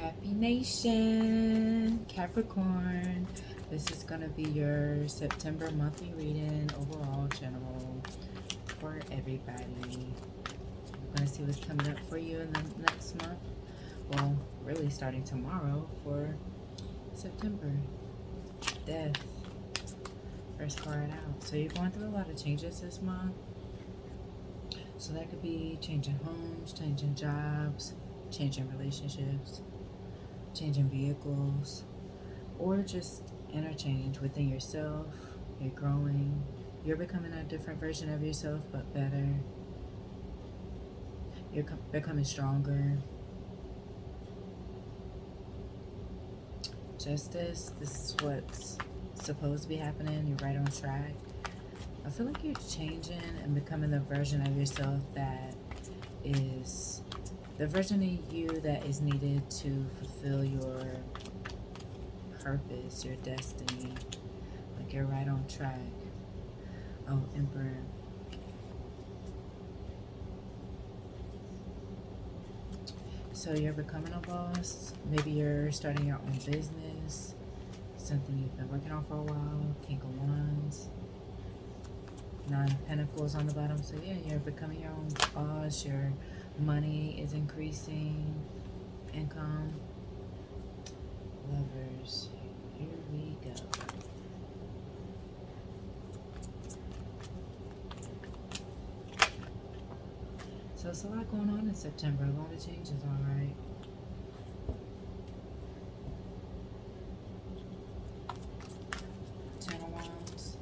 Happy Nation, Capricorn. This is going to be your September monthly reading, overall general for everybody. We're going to see what's coming up for you in the next month. Well, really starting tomorrow for September. Death. First card out. So you're going through a lot of changes this month. So that could be changing homes, changing jobs, changing relationships, changing vehicles, or just interchange within yourself. You're growing. You're becoming a different version of yourself, but better. You're becoming stronger. Justice. This is what's supposed to be happening. You're right on track. I feel like you're changing and becoming the version of yourself that is the version of you that is needed to fulfill your purpose, your destiny. Like you're right on track. Oh, Emperor. So you're becoming a boss. Maybe you're starting your own business. Something you've been working on for a while. King of Wands. 9 of Pentacles on the bottom. So yeah, you're becoming your own boss. Your money is increasing. Income. Lovers. Here we go. So it's a lot going on in September. A lot of changes, alright. Ten of Wands.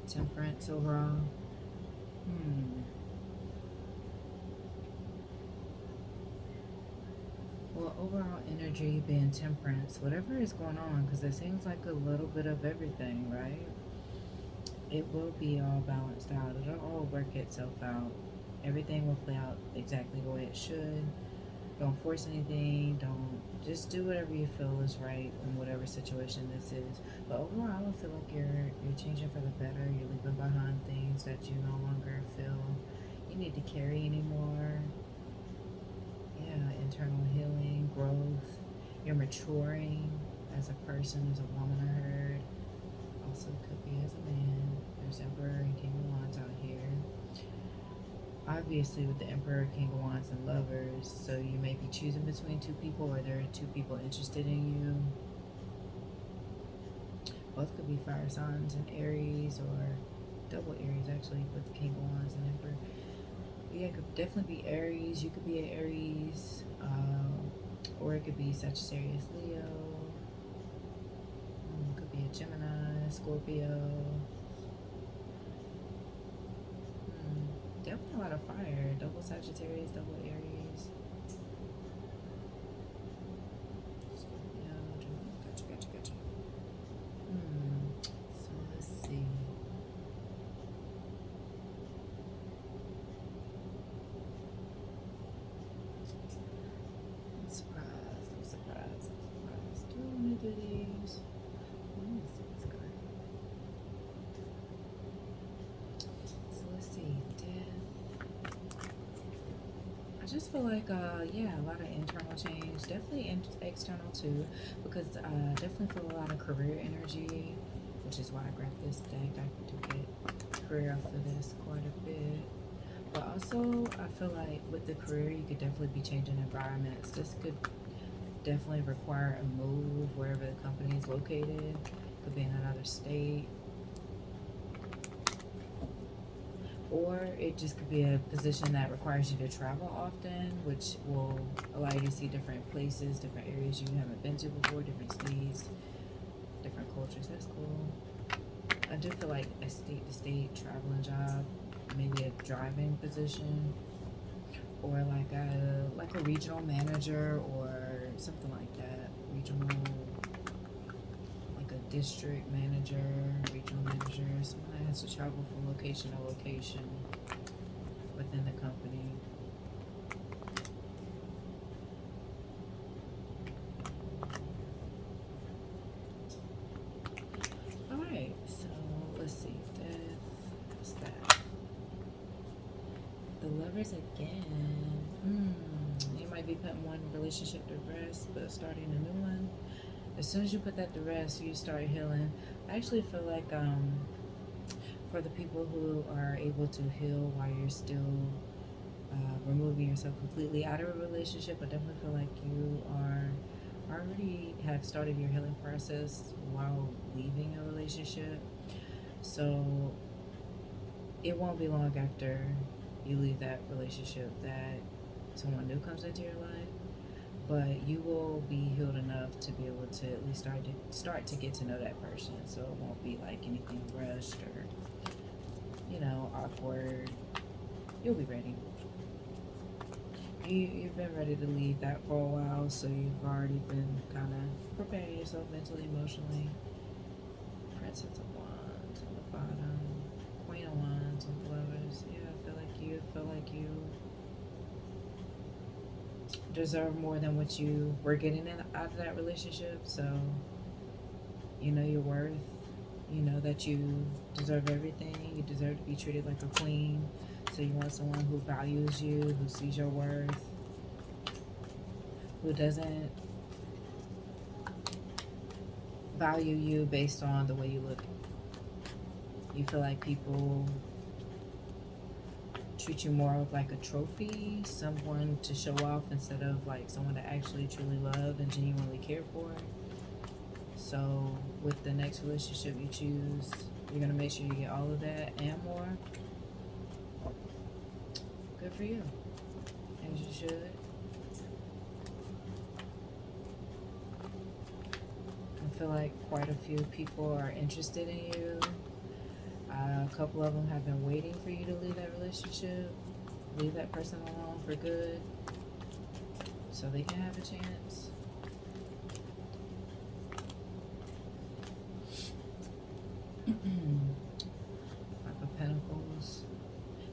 Temperance overall. Well, overall energy being temperance, whatever is going on, because it seems like a little bit of everything, right? It will be all balanced out. It'll all work itself out. Everything will play out exactly the way it should. Don't force anything. Don't just do whatever you feel is right in whatever situation this is. But overall, I feel like you're changing for the better. You're leaving behind things that you no longer feel you need to carry anymore. Yeah, internal healing, growth. You're maturing as a person, as a woman, I heard. Also could be as a man. There's Emperor and King of Wands out here. Obviously with the Emperor, King of Wands, and Lovers, so you may be choosing between two people, or there are two people interested in you. Both could be fire signs and Aries, or double Aries actually, with the King of Wands and Emperor. Yeah, it could definitely be Aries. You could be an Aries, or it could be Sagittarius, Leo. Could be a Gemini, Scorpio. Definitely a lot of fire. Double Sagittarius, double Aries. Scorpio, Gemini. Gotcha. So let's see. I'm surprised. Do you want to do these? So let's see. I just feel like, yeah, a lot of internal change. Definitely external too, because I definitely feel a lot of career energy, which is why I grabbed this deck. I do get career off of this quite a bit. But also, I feel like with the career, you could definitely be changing environments. This could definitely require a move wherever the company is located. Could be in another state. Or it just could be a position that requires you to travel often, which will allow you to see different places, different areas you haven't been to before, different states, different cultures. That's cool. I do feel like a state-to-state traveling job, maybe a driving position, or like a regional manager or something like that. Regional, like a district manager, regional manager, someone that has to travel from location to location within the company. Lovers again. You might be putting one relationship to rest, but starting a new one. As soon as you put that to rest, you start healing. I actually feel like for the people who are able to heal while you're still removing yourself completely out of a relationship, I definitely feel like you are already have started your healing process while leaving a relationship. So it won't be long after you leave that relationship that someone new comes into your life, but you will be healed enough to be able to at least start to get to know that person. So it won't be like anything rushed or awkward. You'll be ready. You've been ready to leave that for a while, so you've already been kind of preparing yourself mentally, emotionally. Princess of Wands on the bottom, Queen of Wands on the Lovers. Yeah, I feel like you deserve more than what you were getting out of that relationship. So you know your worth. You know that you deserve everything. You deserve to be treated like a queen. So you want someone who values you, who sees your worth, who doesn't value you based on the way you look. You feel like people treat you more of like a trophy, someone to show off instead of like someone to actually truly love and genuinely care for. So with the next relationship you choose, you're going to make sure you get all of that and more. Good for you, as you should. I feel like quite a few people are interested in you. A couple of them have been waiting for you to leave that relationship, leave that person alone for good, so they can have a chance. Five of Pentacles.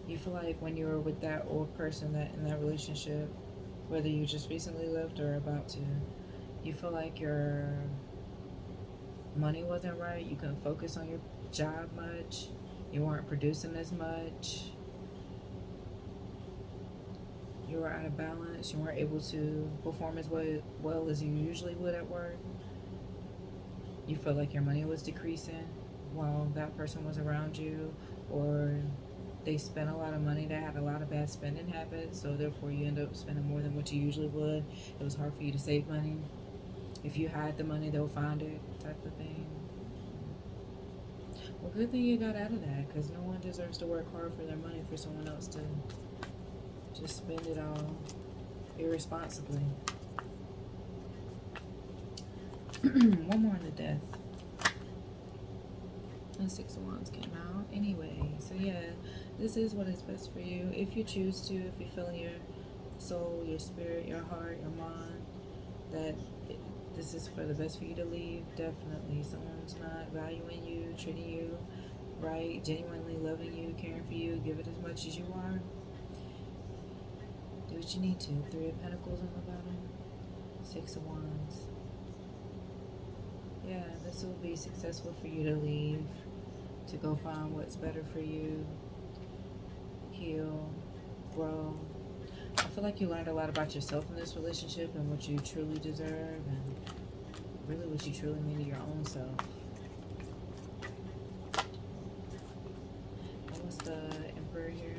You feel like when you were with that old person that in that relationship, whether you just recently left or about to, you feel like your money wasn't right. You couldn't focus on your job much. You weren't producing as much. You were out of balance. You weren't able to perform as well as you usually would at work. You felt like your money was decreasing while that person was around you, or they spent a lot of money. They had a lot of bad spending habits, so therefore you end up spending more than what you usually would. It was hard for you to save money. If you had the money, they'll find it, type of thing. Well, good thing you got out of that, because no one deserves to work hard for their money for someone else to just spend it all irresponsibly. One more on the death. And Six of Wands came out. Anyway, so yeah, this is what is best for you. If you choose to, if you feel in your soul, your spirit, your heart, your mind, that this is for the best for you to leave, definitely. Someone's not valuing you, treating you right, genuinely loving you, caring for you, give it as much as you are. Do what you need to. Three of Pentacles on the bottom. Six of Wands. Yeah, this will be successful for you to leave, to go find what's better for you, heal, grow. I feel like you learned a lot about yourself in this relationship and what you truly deserve and really what you truly mean to your own self. And what's the Emperor here?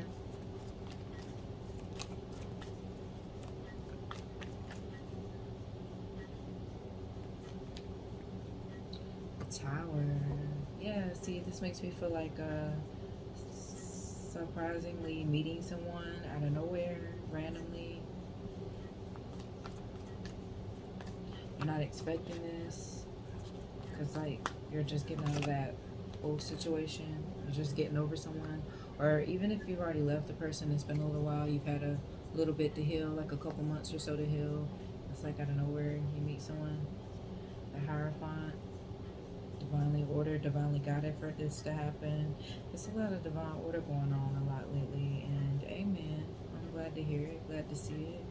The Tower. Yeah, see, this makes me feel like surprisingly meeting someone out of nowhere, randomly. You're not expecting this, because like you're just getting out of that old situation, you're just getting over someone, or even if you've already left the person, it's been a little while, you've had a little bit to heal, like a couple months or so to heal. It's like out of nowhere you meet someone. The Hierophant, divinely ordered, divinely guided for this to happen. There's a lot of divine order going on a lot lately, and amen. I'm glad to hear it, glad to see it.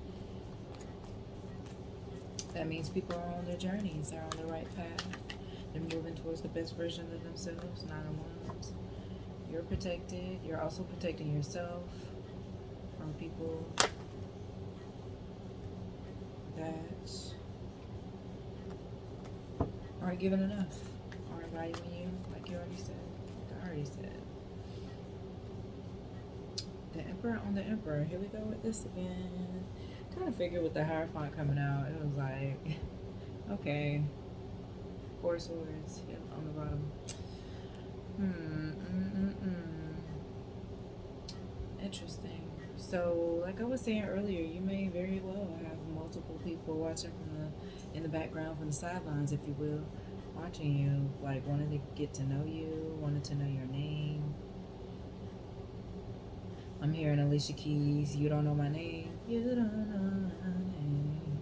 That means people are on their journeys, they're on the right path. They're moving towards the best version of themselves. 9 of Wands. You're protected. You're also protecting yourself from people that aren't giving enough, aren't valuing you, like you already said. Like I already said. The Emperor on the Emperor. Here we go with this again. Kind of figured with the Hierophant coming out, it was like, okay, Four Swords on the bottom. Interesting. So, like I was saying earlier, you may very well have multiple people watching in the background from the sidelines, if you will, watching you, like wanting to get to know you, wanting to know your name. I'm hearing Alicia Keys, you don't know my name. You don't know my name.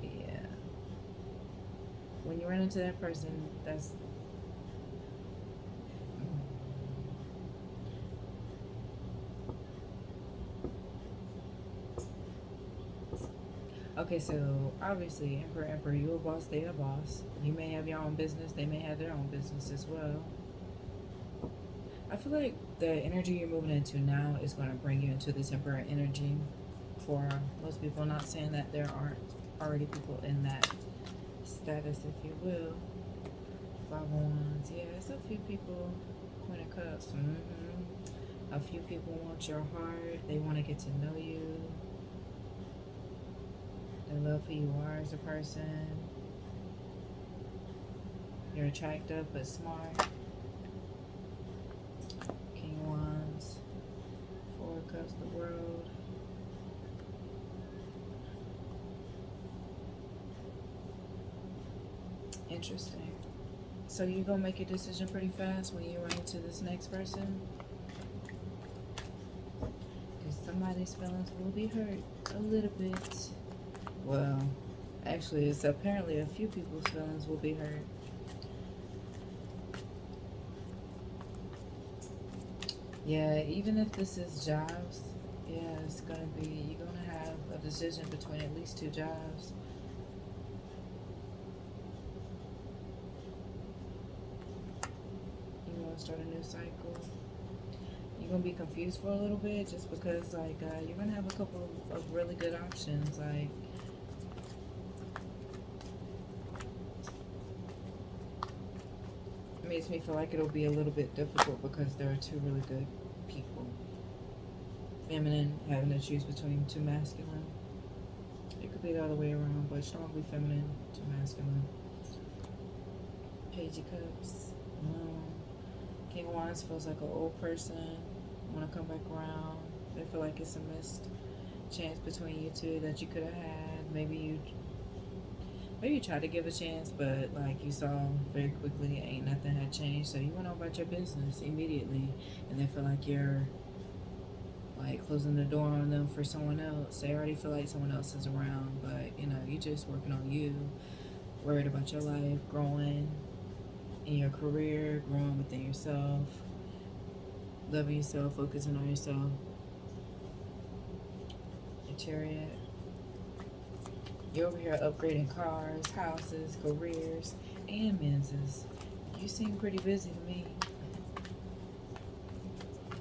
Yeah. When you run into that person, that's... Okay, so obviously, Emperor, you a boss, they a boss. You may have your own business, they may have their own business as well. I feel like the energy you're moving into now is going to bring you into this Emperor energy. For most people, not saying that there aren't already people in that status, if you will. Five of Wands, yeah, it's a few people. Queen of Cups, A few people want your heart. They want to get to know you. They love who you are as a person. You're attractive but smart. King of Wands, Four of Cups, the World. Interesting. So you gonna make your decision pretty fast when you run into this next person? Because somebody's feelings will be hurt a little bit. Well, actually, it's apparently a few people's feelings will be hurt. Yeah, even if this is jobs, yeah, it's gonna be, you're gonna have a decision between at least two jobs. You wanna start a new cycle. You're gonna be confused for a little bit just because, like, you're gonna have a couple of really good options, like, it makes me feel like it'll be a little bit difficult because there are two really good people. Feminine, having to choose between two masculine. It could be the other way around, but strongly feminine to masculine. Page of Cups. King of Wands feels like an old person. Want to come back around. They feel like it's a missed chance between you two that you could have had. Maybe you tried to give a chance, but like you saw very quickly, ain't nothing had changed. So you went on about your business immediately, and they feel like you're like closing the door on them for someone else. They already feel like someone else is around, but you know, you just working on you, worried about your life, growing in your career, growing within yourself, loving yourself, focusing on yourself. Your Chariot. You're over here upgrading cars, houses, careers, and menses. You seem pretty busy to me.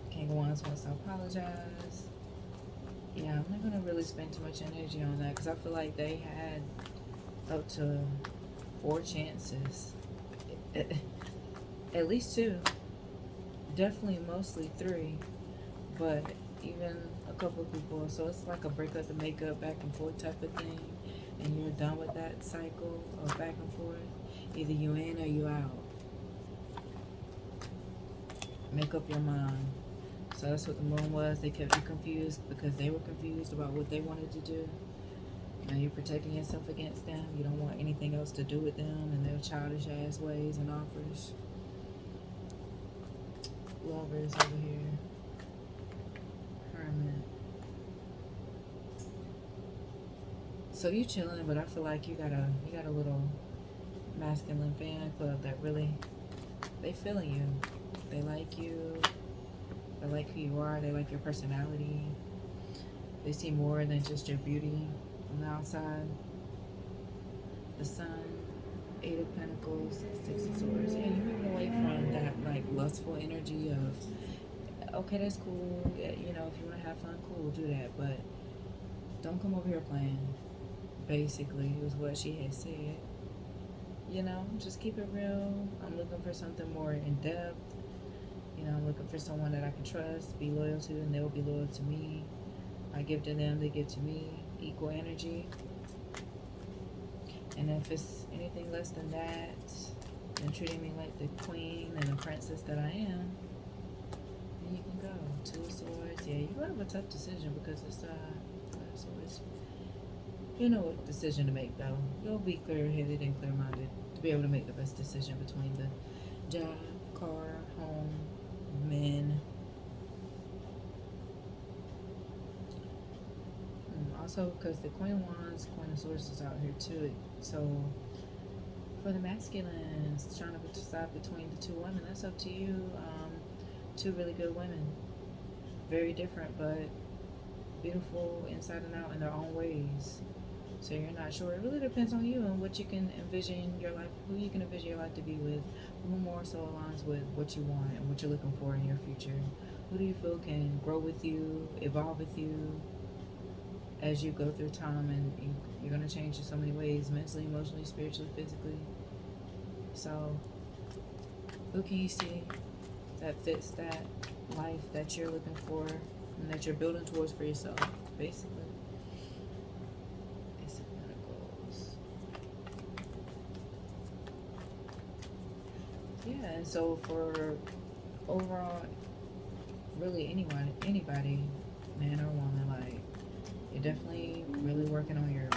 King of Wands wants to apologize. Yeah, I'm not going to really spend too much energy on that because I feel like they had up to 4 chances. At least 2. Definitely mostly 3. But even a couple of people. So it's like a break up to make up, back and forth type of thing. And you're done with that cycle of back and forth. Either you in or you out. Make up your mind. So that's what the moon was. They kept you confused because they were confused about what they wanted to do. Now you're protecting yourself against them. You don't want anything else to do with them and their childish ass ways and offers. Lovers over here. Hermit. So you chilling, but I feel like you got a little masculine fan club that really, they feeling you. They like you. They like who you are. They like your personality. They see more than just your beauty on the outside. The sun Eight of Pentacles, Six of Swords. Yeah, you're moving away from that like lustful energy of, okay, that's cool. Yeah, you know, if you want to have fun, cool, do that. But don't come over here playing. Basically, was what she had said. You know, just keep it real. I'm looking for something more in depth. You know, I'm looking for someone that I can trust, be loyal to, and they'll be loyal to me. I give to them, they give to me. Equal energy. And if it's anything less than that, and treating me like the queen and the princess that I am, then you can go. Two of Swords. Yeah, you have a tough decision because it's Swords. You know what decision to make though. You'll be clear-headed and clear-minded to be able to make the best decision between the job, car, home, men. Also, because the Queen of Wands, Queen of Swords is out here too. So, for the masculines, trying to decide between the two women, that's up to you. Two really good women. Very different, but beautiful inside and out in their own ways. So you're not sure. It really depends on you and what you can envision your life, who you can envision your life to be with, who more so aligns with what you want and what you're looking for in your future. Who do you feel can grow with you, evolve with you as you go through time, and you're going to change in so many ways, mentally, emotionally, spiritually, physically. So who can you see that fits that life that you're looking for and that you're building towards for yourself, basically? Yeah, and so for overall, really anybody, man or woman, like, you're definitely really working on your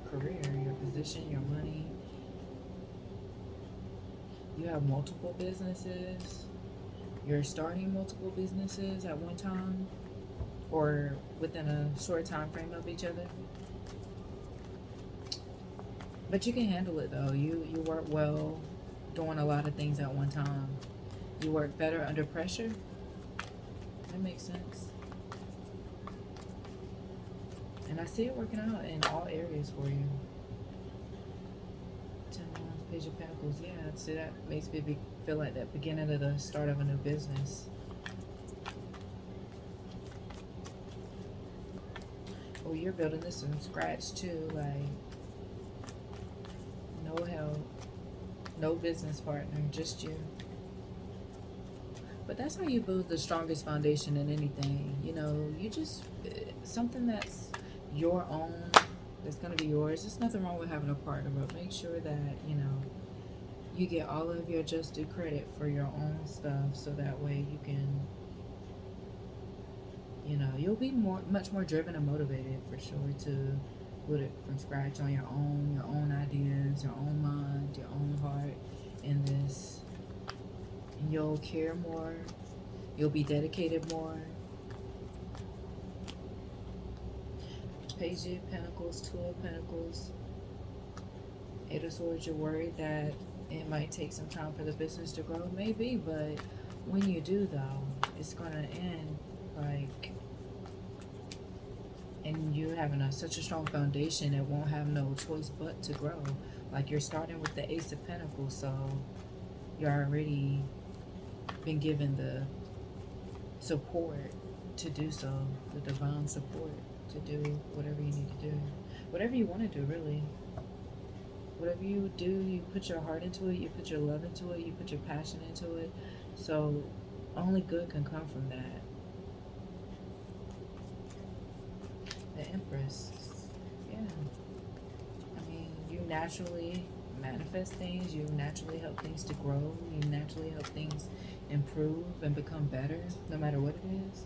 career, your position, your money. You have multiple businesses. You're starting multiple businesses at one time or within a short time frame of each other. But you can handle it though. You work well doing a lot of things at one time. You work better under pressure. That makes sense. And I see it working out in all areas for you. 10 of Wands, Page of Pentacles. Yeah, see, that makes me feel like that beginning of the start of a new business. Oh, you're building this from scratch too. Like, no help, no business partner, just you. But that's how you build the strongest foundation in anything. You know, you just, something that's your own, that's going to be yours. There's nothing wrong with having a partner, but make sure that, you know, you get all of your just due credit for your own stuff, so that way you can, you know, you'll be much more driven and motivated for sure to build it from scratch on your own ideas, your own mind, your own heart in this. And you'll care more, you'll be dedicated more. Page of Pentacles, Two of Pentacles, Eight of Swords. You're worried that it might take some time for the business to grow. Maybe, but when you do though, it's going to end like, and you're having such a strong foundation, it won't have no choice but to grow. Like, you're starting with the Ace of Pentacles, so you're already been given the support to do so, the divine support to do whatever you need to do, whatever you want to do, really. Whatever you do, you put your heart into it, you put your love into it, you put your passion into it. So only good can come from that. The Empress. Yeah. I mean, you naturally manifest things, you naturally help things to grow, you naturally help things improve and become better, no matter what it is.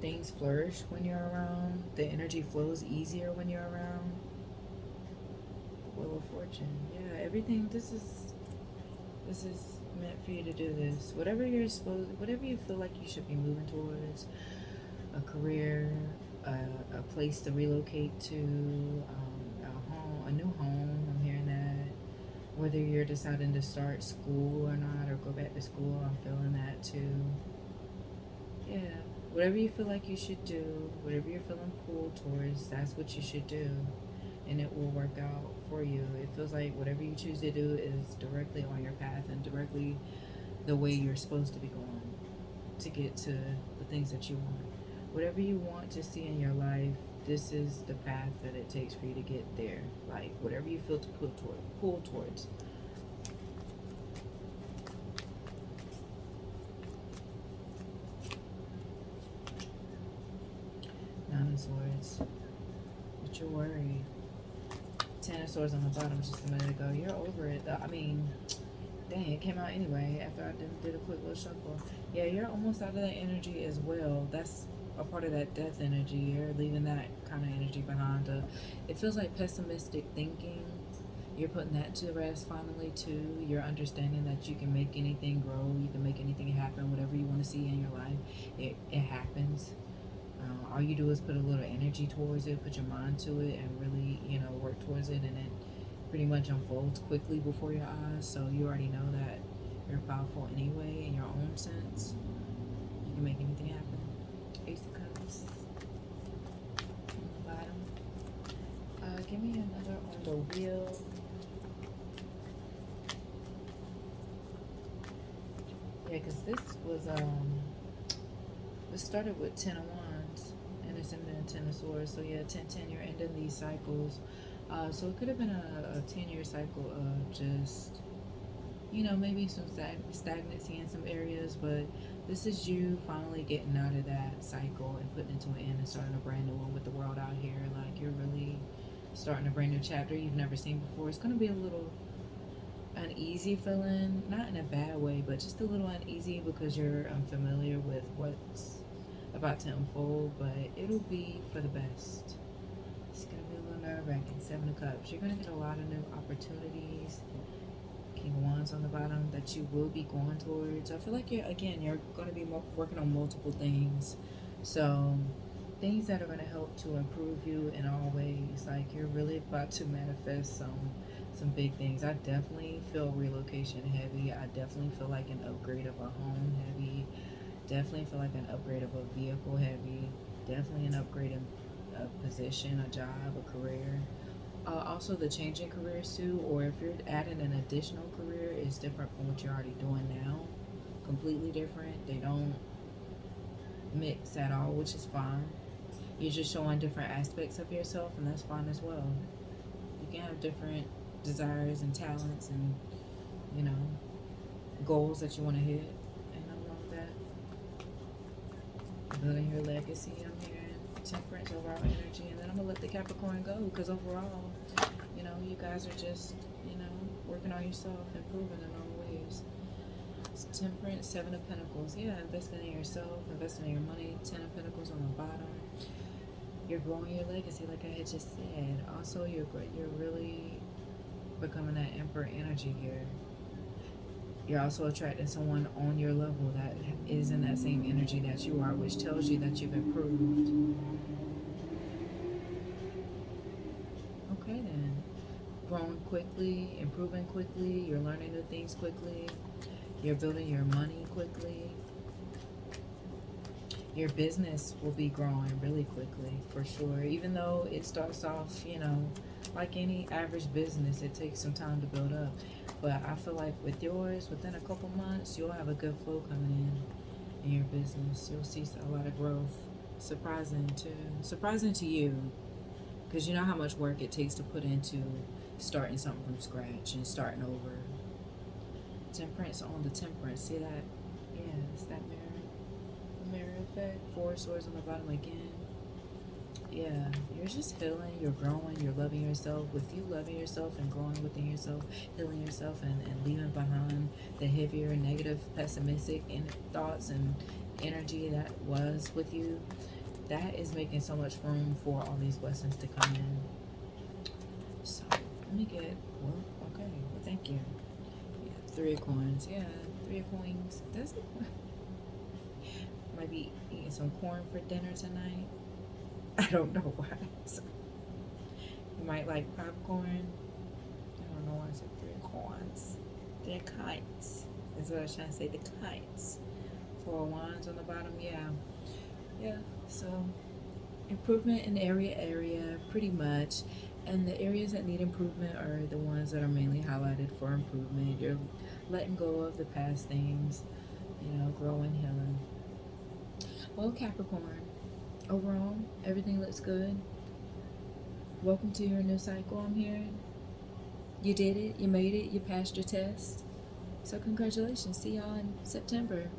Things flourish when you're around. The energy flows easier when you're around. Wheel of Fortune. Yeah, everything. This is meant for you to do this. Whatever you feel like you should be moving towards, a career, a place to relocate to, a new home. I'm hearing that. Whether you're deciding to start school or not, or go back to school, I'm feeling that too. Yeah. Whatever you feel like you should do, whatever you're feeling pulled towards, that's what you should do. and it will work out for you. It feels like whatever you choose to do is directly on your path and directly the way you're supposed to be going to get to the things that you want. Whatever you want to see in your life, this is the path that it takes for you to get there. Like whatever you feel to pull towards. Nine of Swords. But you're worried. Ten of Swords on the bottom just a minute ago. You're over it. I mean, dang, it came out anyway after I did a quick little shuffle. Yeah, you're almost out of that energy as well. That's a part of that death energy. You're leaving that kind of energy behind. It feels like pessimistic thinking. You're putting that to rest finally too. You're understanding that you can make anything grow. You can make anything happen. Whatever you want to see in your life, it happens. All you do is put a little energy towards it, put your mind to it, and really, work towards it, and it pretty much unfolds quickly before your eyes. So you already know that you're powerful anyway in your own sense. You can make anything happen. Ace of Cups on the bottom. Give me another on the wheel. Yeah, because this started with 10 of Wands, and it's ended in 10 of Swords. So yeah, 10-10, you're ending these cycles. So it could have been a 10-year cycle of just, maybe some stagnancy in some areas, but this is you finally getting out of that cycle and putting it to an end and starting a brand new one with the world out here. Like, you're really starting a brand new chapter you've never seen before. It's going to be a little uneasy feeling, not in a bad way, but just a little uneasy because you're unfamiliar with what's about to unfold, but it'll be for the best. It's going to be a little nerve-wracking. 7 of Cups. You're going to get a lot of new opportunities. King of Wands on the bottom that you will be going towards. I feel like you're going to be working on multiple things. So things that are going to help to improve you in all ways. Like, you're really about to manifest some big things. I definitely feel relocation heavy. I definitely feel like an upgrade of a home heavy. Definitely feel like an upgrade of a vehicle heavy. Definitely an upgrade in a position, a job, a career. Also, the changing careers too, or if you're adding an additional career, is different from what you're already doing now. Completely different. They don't mix at all, which is fine. You're just showing different aspects of yourself, and that's fine as well. You can have different desires and talents and, goals that you want to hit. Ain't nothing wrong with that. Building your legacy, I'm hearing. Temperance, overall energy, and then I'm gonna let the Capricorn go because overall, you guys are just, working on yourself, improving in all ways. It's Temperance, 7 of Pentacles. Yeah, investing in yourself, investing in your money. 10 of Pentacles on the bottom. You're growing your legacy, like I had just said. Also, you're really becoming that Emperor energy here. You're also attracting someone on your level that is in that same energy that you are, which tells you that you've improved. Okay then. Growing quickly, improving quickly, you're learning new things quickly, you're building your money quickly. Your business will be growing really quickly, for sure. Even though it starts off, like any average business, it takes some time to build up. But I feel like with yours, within a couple months, you'll have a good flow coming in your business. You'll see a lot of growth. Surprising to you, because you know how much work it takes to put into starting something from scratch and starting over. Temperance on the Temperance. See that? Yeah, it's that mirror effect. 4 swords on the bottom again. Yeah, you're just healing, you're growing, you're loving yourself. With you loving yourself and growing within yourself, healing yourself and leaving behind the heavier, negative, pessimistic thoughts and energy that was with you, that is making so much room for all these blessings to come in. So, let me get, okay, thank you. Yeah, 3 of Coins, yeah, 3 of Coins. That's it. Might be eating some corn for dinner tonight. I don't know why. So, you might like popcorn. I don't know why I said 3 of Coins. They're kites. That's what I was trying to say, the kites. 4 of Wands on the bottom, yeah. Yeah, so Improvement in area, pretty much. And the areas that need improvement are the ones that are mainly highlighted for improvement. You're letting go of the past things, growing, healing. Well, Capricorn, overall, everything looks good. Welcome to your new cycle, I'm hearing. You did it, you made it, you passed your test. So, congratulations. See y'all in September.